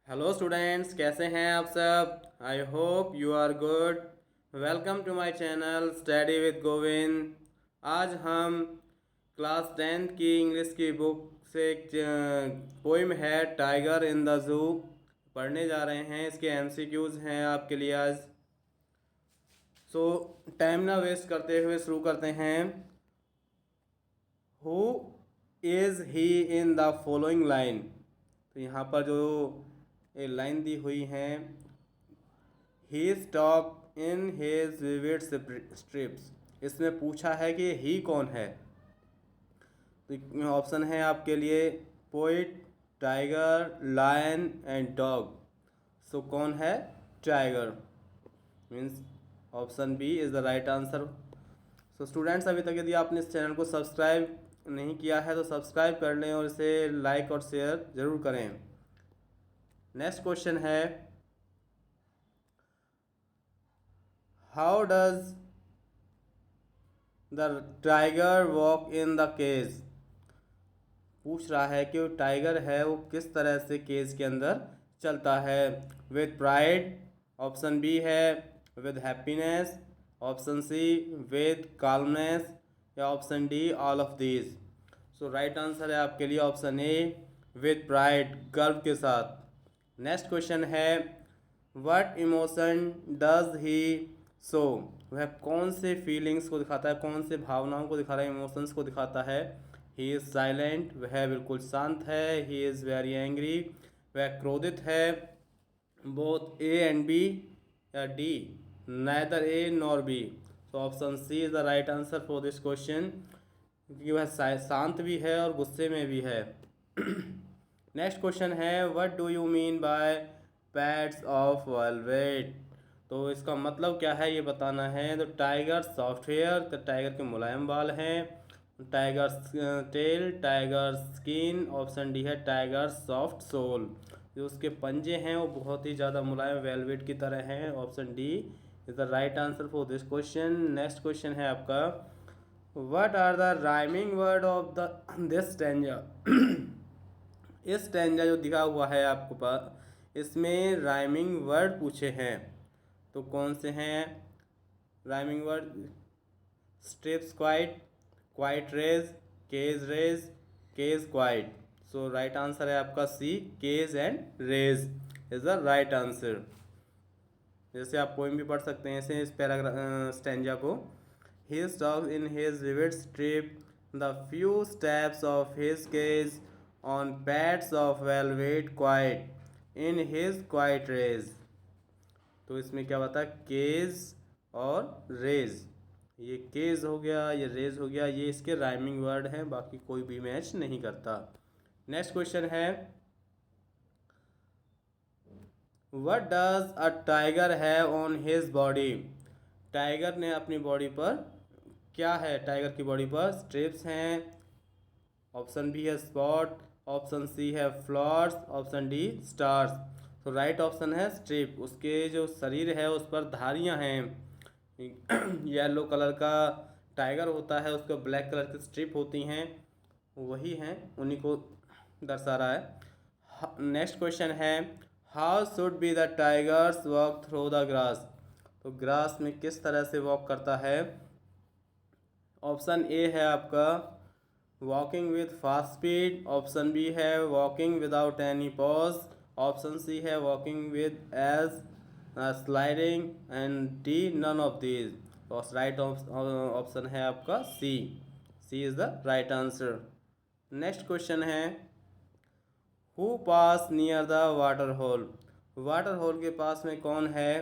Hello students, कैसे हैं आप सब। I hope you are good. Welcome to my channel study with Govind. आज हम क्लास 10th की इंग्लिश की बुक से एक पोइम है टाइगर इन द जू पढ़ने जा रहे हैं। इसके एमसीक्यूज़ हैं आपके लिए आज। सो टाइम ना वेस्ट करते हुए शुरू करते हैं। Who is he in the following line. तो यहाँ पर जो एक लाइन दी हुई है, he stop in his vivid stripes. इसमें पूछा है कि ही कौन है। तो ऑप्शन है आपके लिए poet, tiger, lion and dog. So कौन है tiger, means option B is the right answer. So students, अभी तक यदि आपने इस चैनल को सब्सक्राइब नहीं किया है तो सब्सक्राइब कर लें और इसे लाइक और शेयर ज़रूर करें। नेक्स्ट क्वेश्चन है, how does the tiger walk in the cage. पूछ रहा है कि वो टाइगर है वो किस तरह से केज के अंदर चलता है। विद प्राइड, ऑप्शन बी है with happiness, option C with calmness, या option D all of these. So right answer है आपके लिए ऑप्शन ए, विद प्राइड, गर्व के साथ। नेक्स्ट क्वेश्चन है, वट इमोशन डज ही सो। वह कौन से फीलिंग्स को दिखाता है, कौन से भावनाओं को दिखा रहा है, इमोशंस को दिखाता है। ही इज़ साइलेंट, वह बिल्कुल शांत है। ही इज़ वेरी एंग्री, वह क्रोधित है। बोथ ए एंड बी, या D neither A nor B. तो option C is the right answer for this question, क्योंकि वह शांत भी है और गुस्से में भी है। नेक्स्ट क्वेश्चन है, what do you mean by pads of velvet. तो इसका मतलब क्या है ये बताना है। तो टाइगर सॉफ्टवेयर, तो टाइगर के मुलायम बाल हैं। Tiger tail, tiger skin, option D है टाइगर सॉफ्ट सोल। जो उसके पंजे हैं वो बहुत ही ज़्यादा मुलायम वेलवेट की तरह हैं। Option D is the right answer for this question. Next question है आपका, what are the rhyming word of the this stanza. इस स्टैंजा जो दिखा हुआ है आपको पास, इसमें राइमिंग वर्ड पूछे हैं। तो कौन से हैं rhyming word. Stripes quiet, quiet rage, cage, quiet. So right answer है आपका C, cage and rage is the right answer. जैसे आप पोइम भी पढ़ सकते हैं ऐसे इस पैराग्राफ स्टैंजा को। He stalks in his vivid stripe the few steps of his cage on pads of velvet quiet in his quiet rage. तो इसमें क्या बता, केज और रेज। ये केज हो गया, ये रेज हो गया, ये इसके राइमिंग वर्ड हैं, बाकी कोई भी मैच नहीं करता। नेक्स्ट क्वेश्चन है, what does a tiger have on his body. Tiger ने अपनी बॉडी पर क्या है, टाइगर की बॉडी पर स्ट्रिप्स हैं। ऑप्शन बी है स्पॉट, ऑप्शन सी है फ्लॉट्स, ऑप्शन डी स्टार्स। तो राइट ऑप्शन है स्ट्रिप। उसके जो शरीर है उस पर धारियां हैं। येलो कलर का टाइगर होता है, उसको ब्लैक कलर की स्ट्रिप होती हैं, वही हैं, उन्हीं को दर्शा रहा है। नेक्स्ट क्वेश्चन है, how should be the tigers walk through the grass. तो ग्रास में किस तरह से वॉक करता है। ऑप्शन ए है आपका walking with fast speed, option B है walking without any pause, option C है walking with ease sliding, and D none of these. तो राइट ऑप्शन है आपका C, C is the right answer. Next question है, who pass near the water hole. Water hole के पास में कौन है।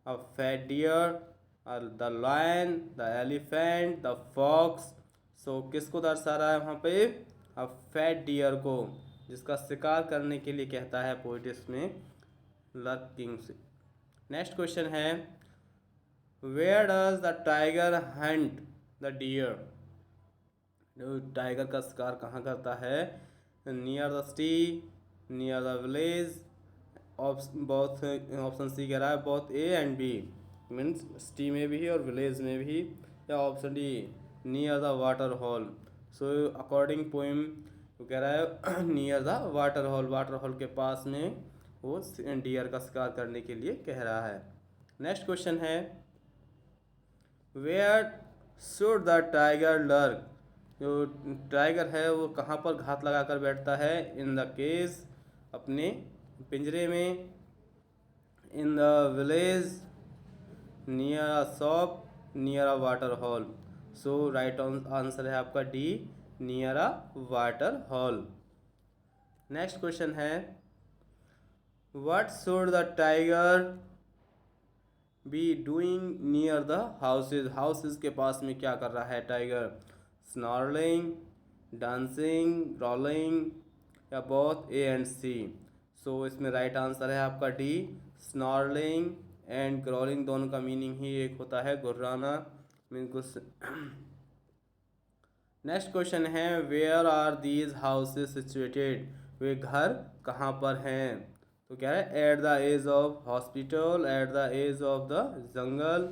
A fat deer, the lion, the elephant, the fox. So किसको दर्शा रहा है वहाँ पे, अ फैट डियर को, जिसका शिकार करने के लिए कहता है पोइट इसमें लक किंग से। नेक्स्ट क्वेश्चन है, where does the tiger hunt the deer. Tiger का शिकार कहाँ करता है, near the sea, near the village. बहुत ऑप्शन सी कह रहा है बहुत A and B, means city में भी और विलेज में भी, या option D near the water hole. So according poem तो कह रहा है near the water hole, water hole के पास में वो डियर का शिकार करने के लिए कह रहा है। नेक्स्ट क्वेश्चन है where should the tiger lurk, जो टाइगर है वो कहाँ पर घात लगा कर बैठता है, इन द केज, अपने पिंजरे में, in the village, near a shop, near a water hole. So right answer है आपका D, near a water hole. Next question है what should the tiger be doing near the houses, houses के पास में क्या कर रहा है टाइगर, स्नॉर्लिंग, डांसिंग, रॉलिंग, या both A and C. So इसमें राइट आंसर है आपका डी, स्नॉर्लिंग एंड ग्रोलिंग दोनों का मीनिंग ही एक होता है, गुर्राना मीन कुछ। नेक्स्ट क्वेश्चन है where are these houses situated, वे घर कहाँ पर हैं, तो क्या है at the edge of hospital, at the edge of the jungle,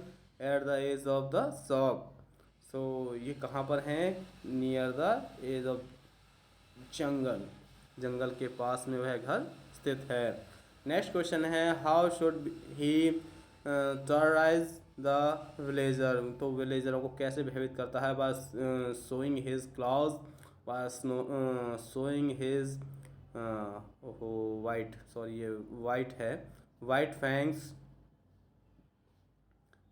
at the edge of the shop. So ये कहाँ पर हैं, near the edge of jungle, जंगल के पास में वह घर स्थित है। नेक्स्ट क्वेश्चन है how should he terrorize the villager, तो विलेजरों को कैसे भयभीत करता है, by showing his clause, by showing his white, sorry ये वाइट है, वाइट फैंग्स,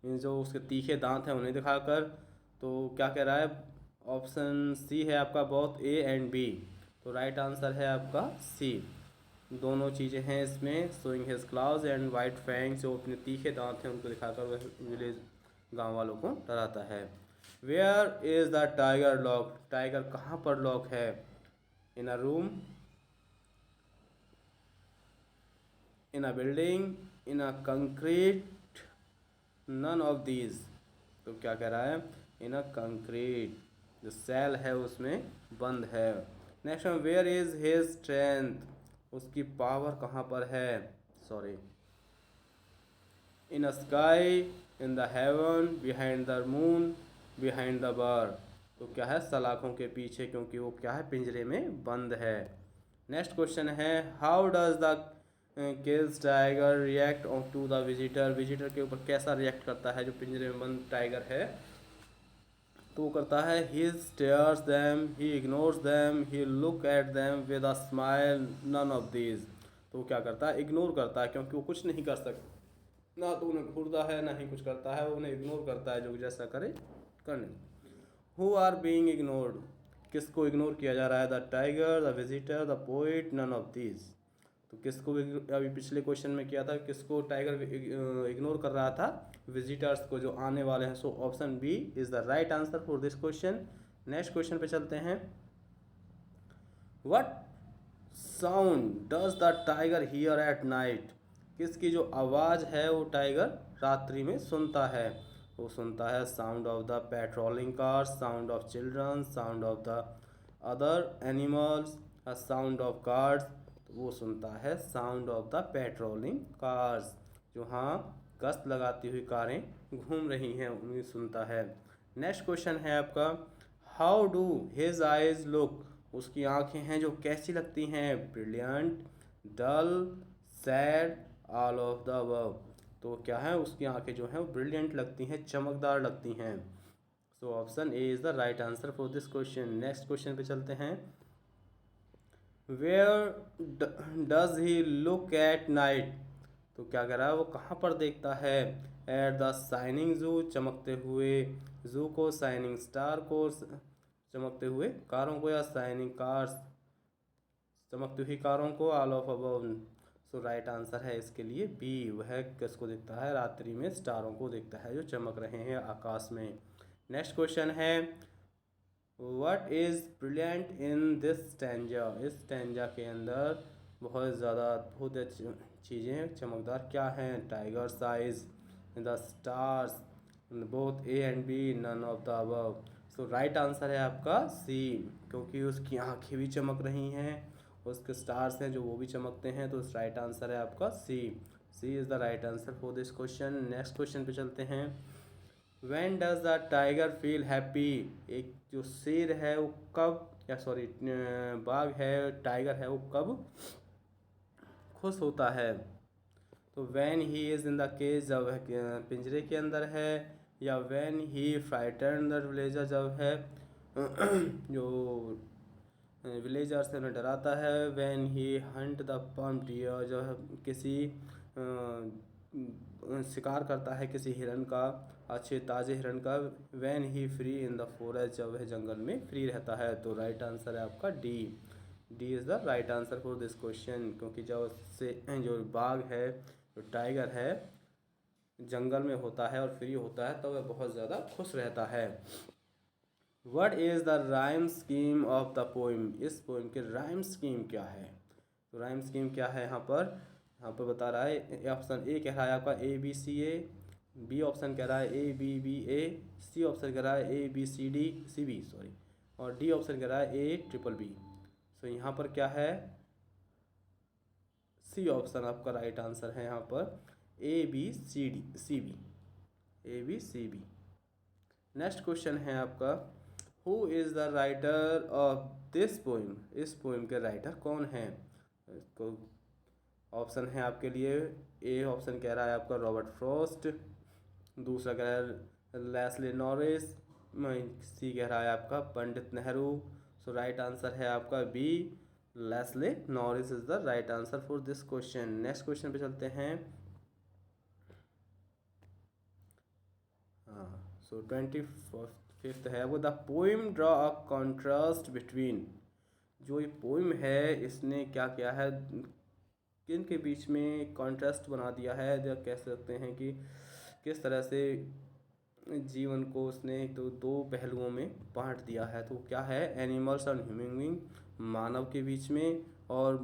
जो उसके तीखे दांत हैं उन्हें दिखाकर। तो क्या कह रहा है, ऑप्शन सी है आपका बोथ ए एंड बी, तो राइट आंसर है आपका सी, दोनों चीज़ें हैं इसमें, showing his claws and white fangs, जो अपने तीखे दांत हैं उनको दिखाकर वह विलेज गांव वालों को डराता है। Where is the tiger lock, tiger कहाँ पर लॉक है, in a room, in a building, in a concrete, none of these. तो क्या कह रहा है, इन अ कंक्रीट, जो सेल है उसमें बंद है। Next where is his strength, उसकी पावर कहाँ पर है, sorry, in a sky, in the heaven, behind the moon, behind the bird. तो क्या है, सलाखों के पीछे, क्योंकि वो क्या है पिंजरे में बंद है। नेक्स्ट क्वेश्चन है how does the cage tiger react to the visitor, visitor के ऊपर कैसा रिएक्ट करता है जो पिंजरे में बंद टाइगर है, तो वो करता है he stares them, he ignores them, he look at them with a smile, none of these. तो वो क्या करता है, इग्नोर करता है, क्योंकि वो कुछ नहीं कर सकता, ना तो उन्हें घूरता है ना ही कुछ करता है, वो उन्हें इग्नोर करता है, जो जैसा करे करने। हु आर बीइंग इग्नोर्ड, किसको इग्नोर किया जा रहा है, the tiger, the visitor, the poet, none of these. तो किसको अभी पिछले क्वेश्चन में किया था, किसको टाइगर इग्नोर कर रहा था, विजिटर्स को जो आने वाले हैं। So option B is the right answer for this question. Next question पे चलते हैं what sound does the tiger hear at night, किसकी जो आवाज़ है वो टाइगर रात्रि में सुनता है, वो सुनता है sound of the patrolling cars, sound of children, sound of the other animals, sound of cars. तो वो सुनता है sound of the patrolling cars, जो हाँ गश्त लगाती हुई कारें घूम रही हैं उन्हें सुनता है। नेक्स्ट क्वेश्चन है आपका how do his eyes look, उसकी आंखें हैं जो कैसी लगती हैं, brilliant, dull, sad, all of the above. तो क्या है, उसकी आंखें जो हैं वो ब्रिलियंट लगती हैं, चमकदार लगती हैं। So option A is the right answer for this question. Next question पे चलते हैं where does he look at night, तो क्या कह रहा है, वो कहाँ पर देखता है, एट द शाइनिंग जू, चमकते हुए जू को, शाइनिंग स्टार को, चमकते हुए कारों को, या शाइनिंग कार्स, चमकती हुई कारों को, all of above. So right answer है इसके लिए बी, वह किसको देखता है, रात्रि में स्टारों को देखता है जो चमक रहे हैं आकाश में। नेक्स्ट क्वेश्चन है what is brilliant in this stanza, इस स्टैंजा के अंदर बहुत ज़्यादा अद्भुत चीज़ें चमकदार क्या हैं, tiger's eyes, the stars, both A and B, none of the above. So right answer है आपका सी, क्योंकि उसकी आंखें भी चमक रही हैं, उसके स्टार्स हैं जो वो भी चमकते हैं, तो राइट आंसर है आपका C, C is the right answer for this question. Next question पे चलते हैं when does the tiger feel happy, एक जो शेर है वो कब, या सॉरी बाघ है, टाइगर है, वो कब खुश होता है। तो when he is in the cage जब वह पिंजरे के अंदर है, या when he frighten the villager जब है जो विलेजर से उन्हें डराता है। When he hunt the plump deer जो है किसी शिकार करता है किसी हिरन का, अच्छे ताज़े हिरन का। When he free in the forest जब वह जंगल में फ्री रहता है। तो राइट आंसर है आपका D. D is the right answer for this question, क्योंकि जब से जो बाघ है, जो टाइगर है, जंगल में होता है और फ्री होता है तो वह बहुत ज़्यादा खुश रहता है। What is the rhyme scheme of the poem? इस पोइम के राइम स्कीम क्या है? तो राइम स्कीम क्या है यहाँ पर बता रहा है। ऑप्शन ए कह रहा है आपका A B C A, B option कह रहा है A B B A, C option कह रहा है A B C D C B sorry, और डी ऑप्शन कह रहा है ए ट्रिपल बी। सो यहाँ पर क्या है? सी ऑप्शन आपका राइट आंसर है यहाँ पर, A B C D C B, A B C B. Next question है आपका, who is the writer of this poem? इस पोइम के राइटर कौन हैं? इसको ऑप्शन है आपके लिए, ए ऑप्शन कह रहा है आपका रॉबर्ट फ्रॉस्ट, दूसरा कह रहा है लेस्ली नॉरिस, सी कह रहा है आपका Pandit Nehru. So right answer है आपका B, Leslie Norris is the right answer for this question. Next question पे चलते हैं। हाँ, सो 25th है वो, the poem draw a contrast between. जो ये पोइम है इसने क्या किया है, किन के बीच में कॉन्ट्रास्ट बना दिया है, जो कह सकते हैं कि किस तरह से जीवन को उसने तो दो पहलुओं में बांट दिया है। तो क्या है? एनिमल्स और ह्यूमन बीइंग, मानव के बीच में और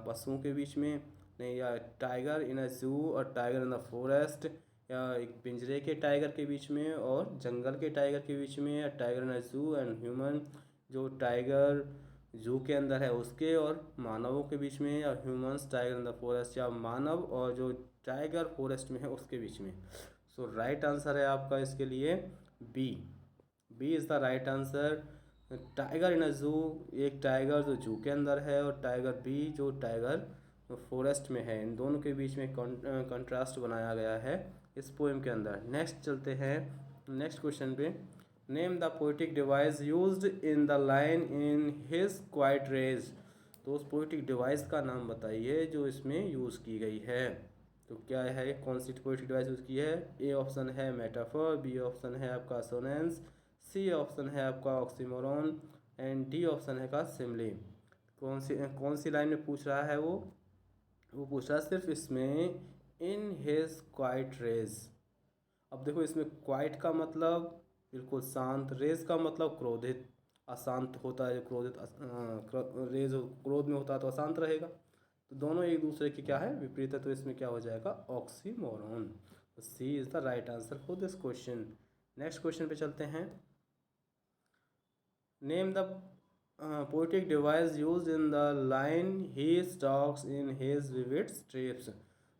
पशुओं के बीच में, नहीं, या टाइगर इन अ जू और टाइगर इन द फॉरेस्ट, या एक पिंजरे के टाइगर के बीच में और जंगल के टाइगर के बीच में, या टाइगर इन अ जू एंड ह्यूमन, जो टाइगर जू के अंदर है उसके और मानवों के बीच में, या humans tiger in the forest, या मानव और जो टाइगर फॉरेस्ट में है उसके बीच में। सो राइट आंसर है आपका इसके लिए B, B is the right answer. Tiger in a zoo, एक टाइगर जो जू के अंदर है और टाइगर बी जो टाइगर फॉरेस्ट में है, इन दोनों के बीच में कंट्रास्ट बनाया गया है इस पोएम के अंदर। नेक्स्ट चलते हैं नेक्स्ट क्वेश्चन पे। Name the poetic device used in the line in his quiet rage. तो उस पोएटिक डिवाइस का नाम बताइए जो इसमें यूज़ की गई है। तो क्या है, कौन सी पोएटिक डिवाइस यूज़ की है? ए ऑप्शन है मेटाफर, बी ऑप्शन है आपका असोनेंस, सी ऑप्शन है आपका ऑक्सीमोरॉन, एंड डी ऑप्शन है का सिमले। कौन सी लाइन में पूछ रहा है वो पूछ रहा है सिर्फ इसमें इन हिज क्वाइट रेज। अब देखो इसमें क्वाइट का मतलब बिल्कुल शांत, रेज का मतलब क्रोधित, अशांत होता है, क्रोधित रेज क्रोध में होता है तो अशांत रहेगा। तो दोनों एक दूसरे की क्या है, विपरीत है। तो इसमें क्या हो जाएगा? ऑक्सीमोरॉन। तो C is the right answer for this question. Next question पे चलते हैं। Name the poetic device used in the line he stalks in his vivid stripes.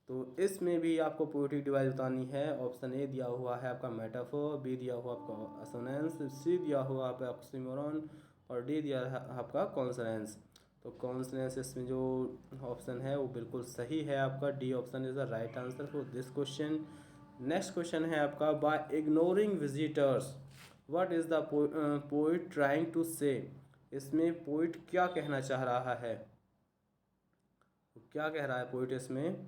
तो इसमें भी आपको पोएटिक डिवाइस बतानी है। ऑप्शन ए दिया हुआ है आपका मेटाफोर, बी दिया हुआ आपका असोनेंस, सी दिया हुआ आपका ऑक्सीमोरॉन, और डी दिया है आपका कॉन्सोनेंस। तो कॉन्सोनेंस इसमें जो ऑप्शन है वो बिल्कुल सही है आपका, D option is the right answer for this question. Next question है आपका, by ignoring visitors what is the poet trying to say. इसमें पोइट क्या कहना चाह रहा है? तो क्या कह रहा है पोइट इसमें?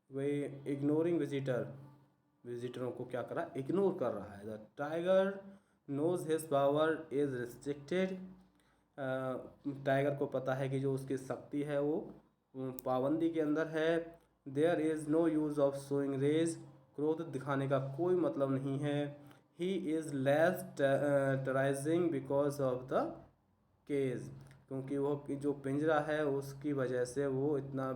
वही इग्नोरिंग विजिटरों को क्या कर रहा है? इग्नोर कर रहा है। The tiger knows his power is restricted. Tiger को पता है कि जो उसकी शक्ति है वो पाबंदी के अंदर है। There is no use of showing rage, क्रोध दिखाने का कोई मतलब नहीं है। He is less terrorizing because of the cage, क्योंकि वो जो पिंजरा है उसकी वजह से वो इतना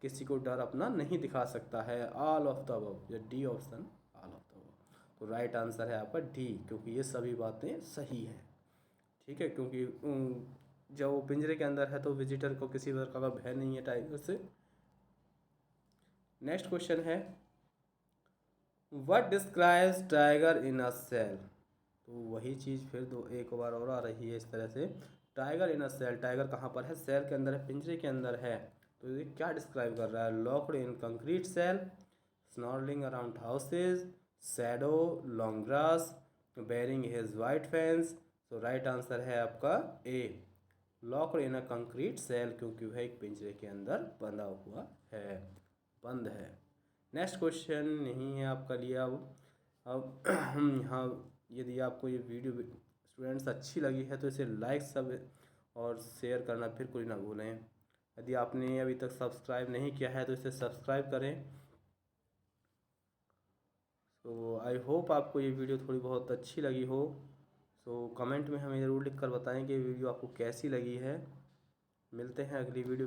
किसी को डर अपना नहीं दिखा सकता है। ऑल ऑफ द अबव, या D option all of the above. तो राइट आंसर है आपका डी, क्योंकि ये सभी बातें सही हैं। ठीक है, क्योंकि जब वो पिंजरे के अंदर है तो विजिटर को किसी प्रकार का भय नहीं है टाइगर से। नेक्स्ट क्वेश्चन है, what describes tiger in a cell. तो वही चीज़ फिर एक बार और आ रही है इस तरह से। Tiger in a cell, tiger कहाँ पर है? सेल के अंदर है, पिंजरे के अंदर है। तो ये क्या डिस्क्राइब कर रहा है? Locked in concrete cell, snarling around houses, shadow, long grass, baring his white fence. तो राइट आंसर है आपका A, locked in a concrete cell, क्योंकि वह एक पिंजरे के अंदर बंधा हुआ है, बंद है। नेक्स्ट क्वेश्चन नहीं है आपका लिए। अब हम यहाँ, यदि आपको ये वीडियो स्टूडेंट्स अच्छी लगी है तो इसे लाइक सब और शेयर करना फिर कोई ना भूलें। यदि आपने अभी तक सब्सक्राइब नहीं किया है तो इसे सब्सक्राइब करें। तो आई होप आपको ये वीडियो थोड़ी बहुत अच्छी लगी हो। कमेंट में हमें ज़रूर लिख कर बताएं कि वीडियो आपको कैसी लगी है। मिलते हैं अगली वीडियो